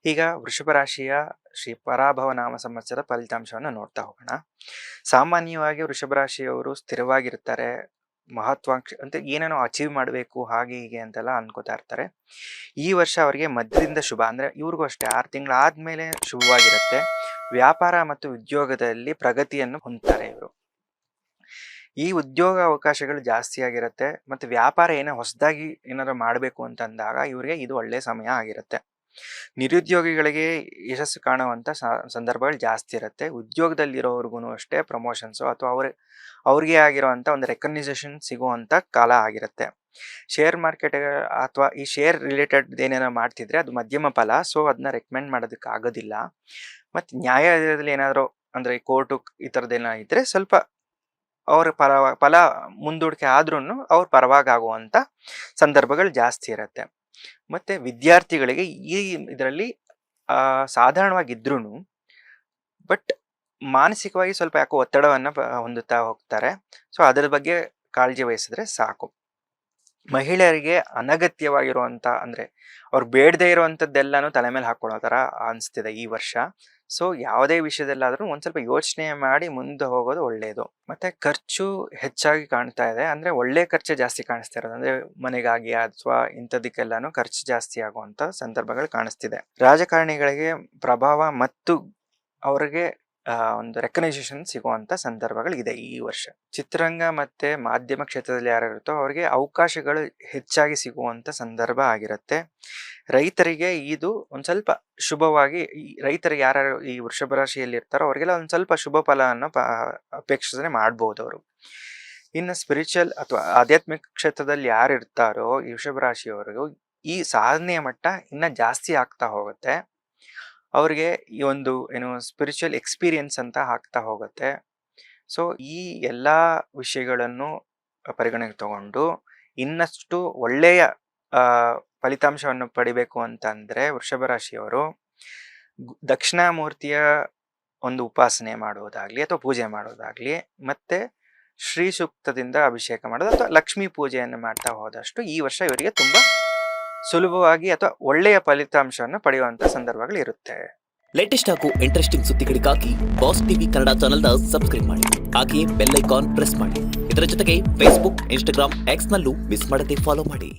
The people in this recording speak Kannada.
ಈಗ ವೃಷಭ ರಾಶಿಯ ಶ್ರೀ ಪರಾಭವ ನಾಮ ಸಂವತ್ಸರ ಫಲಿತಾಂಶವನ್ನು ನೋಡ್ತಾ ಹೋಗೋಣ. ಸಾಮಾನ್ಯವಾಗಿ ವೃಷಭ ರಾಶಿಯವರು ಸ್ಥಿರವಾಗಿರ್ತಾರೆ. ಮಹತ್ವಾಂಕ್ಷ ಅಂತ ಏನೇನೋ ಅಚೀವ್ ಮಾಡಬೇಕು ಹಾಗೆ ಹೀಗೆ ಅಂತೆಲ್ಲ ಅನ್ಕೋತಾ ಇರ್ತಾರೆ. ಈ ವರ್ಷ ಅವರಿಗೆ ಮಧ್ಯದಿಂದ ಶುಭ, ಅಂದ್ರೆ ಇವ್ರಿಗೂ ಅಷ್ಟೇ 6 ತಿಂಗಳಾದ್ಮೇಲೆ ಶುಭವಾಗಿರುತ್ತೆ. ವ್ಯಾಪಾರ ಮತ್ತು ಉದ್ಯೋಗದಲ್ಲಿ ಪ್ರಗತಿಯನ್ನು ಹೊಂದ್ತಾರೆ ಇವರು. ಈ ಉದ್ಯೋಗ ಅವಕಾಶಗಳು ಜಾಸ್ತಿ ಆಗಿರುತ್ತೆ. ಮತ್ತೆ ವ್ಯಾಪಾರ ಏನೋ ಹೊಸದಾಗಿ ಏನಾದ್ರು ಮಾಡಬೇಕು ಅಂತಂದಾಗ ಇವ್ರಿಗೆ ಇದು ಒಳ್ಳೆ ಸಮಯ ಆಗಿರುತ್ತೆ. ನಿರುದ್ಯೋಗಿಗಳಿಗೆ ಯಶಸ್ಸು ಕಾಣುವಂತ ಸಂದರ್ಭಗಳು ಜಾಸ್ತಿ ಇರುತ್ತೆ. ಉದ್ಯೋಗದಲ್ಲಿರೋರ್ಗು ಅಷ್ಟೇ ಪ್ರಮೋಷನ್ಸು ಅಥವಾ ಅವ್ರಿಗೆ ಆಗಿರುವಂತ ಒಂದು ರೆಕಗ್ನೈಸೇಷನ್ ಸಿಗುವಂತ ಕಾಲ ಆಗಿರುತ್ತೆ. ಶೇರ್ ಮಾರ್ಕೆಟ್ ಅಥವಾ ಈ ಶೇರ್ ರಿಲೇಟೆಡ್ ಏನೇನೋ ಮಾಡ್ತಿದ್ರೆ ಅದು ಮಧ್ಯಮ ಫಲ, ಸೊ ಅದನ್ನ ರೆಕಮೆಂಡ್ ಮಾಡೋದಕ್ಕೆ ಆಗೋದಿಲ್ಲ. ಮತ್ತೆ ನ್ಯಾಯಾಲಯದಲ್ಲಿ ಏನಾದ್ರು ಅಂದ್ರೆ ಕೋರ್ಟು ಈ ಥರದ್ದೇನೋ ಇದ್ರೆ ಸ್ವಲ್ಪ ಅವ್ರ ಫಲ ಮುಂದೂಡಿಕೆ ಆದ್ರೂ ಅವ್ರ ಪರವಾಗಿ ಆಗುವಂತ ಸಂದರ್ಭಗಳು ಜಾಸ್ತಿ ಇರುತ್ತೆ. ಮತ್ತೆ ವಿದ್ಯಾರ್ಥಿಗಳಿಗೆ ಈ ಇದರಲ್ಲಿ ಸಾಧಾರಣವಾಗಿದ್ರೂ ಬಟ್ ಮಾನಸಿಕವಾಗಿ ಸ್ವಲ್ಪ ಯಾಕೋ ಒತ್ತಡವನ್ನ ಹೊಂದುತ್ತಾ ಹೋಗ್ತಾರೆ. ಸೊ ಅದರ ಬಗ್ಗೆ ಕಾಳಜಿ ವಹಿಸಿದ್ರೆ ಸಾಕು. ಮಹಿಳೆಯರಿಗೆ ಅನಗತ್ಯವಾಗಿರುವಂತ ಅಂದ್ರೆ ಅವ್ರು ಬೇಡದೇ ಇರುವಂತದ್ದೆಲ್ಲಾನು ತಲೆ ಮೇಲೆ ಹಾಕೊಳ್ಳೋ ತರ ಅನಿಸ್ತಿದೆ ಈ ವರ್ಷ. ಸೊ ಯಾವುದೇ ವಿಷಯದಲ್ಲಾದ್ರೂ ಒಂದ್ ಸ್ವಲ್ಪ ಯೋಚನೆ ಮಾಡಿ ಮುಂದೆ ಹೋಗೋದು ಒಳ್ಳೆಯದು. ಮತ್ತೆ ಖರ್ಚು ಹೆಚ್ಚಾಗಿ ಕಾಣ್ತಾ ಇದೆ, ಅಂದ್ರೆ ಒಳ್ಳೆ ಖರ್ಚು ಜಾಸ್ತಿ ಕಾಣಿಸ್ತಾ ಇರೋದು. ಅಂದ್ರೆ ಮನೆಗಾಗಿ ಅಥವಾ ಇಂಥದಕ್ಕೆಲ್ಲಾನು ಖರ್ಚು ಜಾಸ್ತಿ ಆಗುವಂತ ಸಂದರ್ಭಗಳು ಕಾಣಿಸ್ತಿದೆ. ರಾಜಕಾರಣಿಗಳಿಗೆ ಪ್ರಭಾವ ಮತ್ತು ಅವರಿಗೆ ಒಂದು ರೆಕಗ್ನೈಸೇಷನ್ ಸಿಗುವಂತ ಸಂದರ್ಭಗಳು ಇದೆ ಈ ವರ್ಷ. ಚಿತ್ರರಂಗ ಮತ್ತೆ ಮಾಧ್ಯಮ ಕ್ಷೇತ್ರದಲ್ಲಿ ಯಾರು ಇರುತ್ತೋ ಅವರಿಗೆ ಅವಕಾಶಗಳು ಹೆಚ್ಚಾಗಿ ಸಿಗುವಂತ ಸಂದರ್ಭ ಆಗಿರುತ್ತೆ. ರೈತರಿಗೆ ಇದು ಒಂದ್ ಸ್ವಲ್ಪ ಶುಭವಾಗಿ, ರೈತರಿಗೆ ಯಾರು ಈ ವೃಷಭ ರಾಶಿಯಲ್ಲಿ ಇರ್ತಾರೋ ಅವರಿಗೆಲ್ಲ ಒಂದ್ ಸ್ವಲ್ಪ ಶುಭ ಫಲವನ್ನು ಅಪೇಕ್ಷಿಸನೆ ಮಾಡ್ಬೋದು ಅವರು. ಇನ್ನು ಸ್ಪಿರಿಚುವಲ್ ಅಥವಾ ಆಧ್ಯಾತ್ಮಿಕ ಕ್ಷೇತ್ರದಲ್ಲಿ ಯಾರು ಇರ್ತಾರೋ ಈ ವೃಷಭ ರಾಶಿಯವರಿಗೂ ಈ ಸಾಧನೆಯ ಮಟ್ಟ ಇನ್ನ ಜಾಸ್ತಿ ಆಗ್ತಾ ಹೋಗುತ್ತೆ. ಅವ್ರಿಗೆ ಈ ಒಂದು ಏನು ಸ್ಪಿರಿಚುವಲ್ ಎಕ್ಸ್ಪೀರಿಯನ್ಸ್ ಅಂತ ಆಗ್ತಾ ಹೋಗುತ್ತೆ. ಸೊ ಈ ಎಲ್ಲಾ ವಿಷಯಗಳನ್ನು ಪರಿಗಣನೆಗೆ ತಗೊಂಡು ಇನ್ನಷ್ಟು ಒಳ್ಳೆಯ ಫಲಿತಾಂಶವನ್ನು ಪಡಿಬೇಕು ಅಂತಂದ್ರೆ ವೃಷಭ ರಾಶಿಯವರು ದಕ್ಷಿಣಾಮೂರ್ತಿಯ ಒಂದು ಉಪಾಸನೆ ಮಾಡುವುದಾಗ್ಲಿ ಅಥವಾ ಪೂಜೆ ಮಾಡೋದಾಗ್ಲಿ, ಮತ್ತೆ ಶ್ರೀ ಸೂಕ್ತದಿಂದ ಅಭಿಷೇಕ ಮಾಡೋದು ಅಥವಾ ಲಕ್ಷ್ಮೀ ಪೂಜೆಯನ್ನು ಮಾಡ್ತಾ ಹೋದಷ್ಟು ಈ ವರ್ಷ ಇವರಿಗೆ ತುಂಬಾ ಸುಲಭವಾಗಿ ಅಥವಾ ಒಳ್ಳೆಯ ಫಲಿತಾಂಶವನ್ನು ಪಡೆಯುವಂತ ಸಂದರ್ಭಗಳು ಇರುತ್ತೆ. ಲೇಟೆಸ್ಟ್ ಹಾಗೂ ಇಂಟ್ರೆಸ್ಟಿಂಗ್ ಸುದ್ದಿಗಳಿಗಾಗಿ ಬಾಸ್ ಟಿವಿ ಕನ್ನಡ ಚಾನೆಲ್ನ ಸಬ್ಸ್ಕ್ರೈಬ್ ಮಾಡಿ, ಹಾಗೆ ಬೆಲ್ ಐಕಾನ್ ಪ್ರೆಸ್ ಮಾಡಿ. ಇದರ ಜೊತೆಗೆ ಫೇಸ್ಬುಕ್, ಇನ್ಸ್ಟಾಗ್ರಾಮ್, ಎಕ್ಸ್ ನಲ್ಲೂ ಮಿಸ್ ಮಾಡದೆ ಫಾಲೋ ಮಾಡಿ.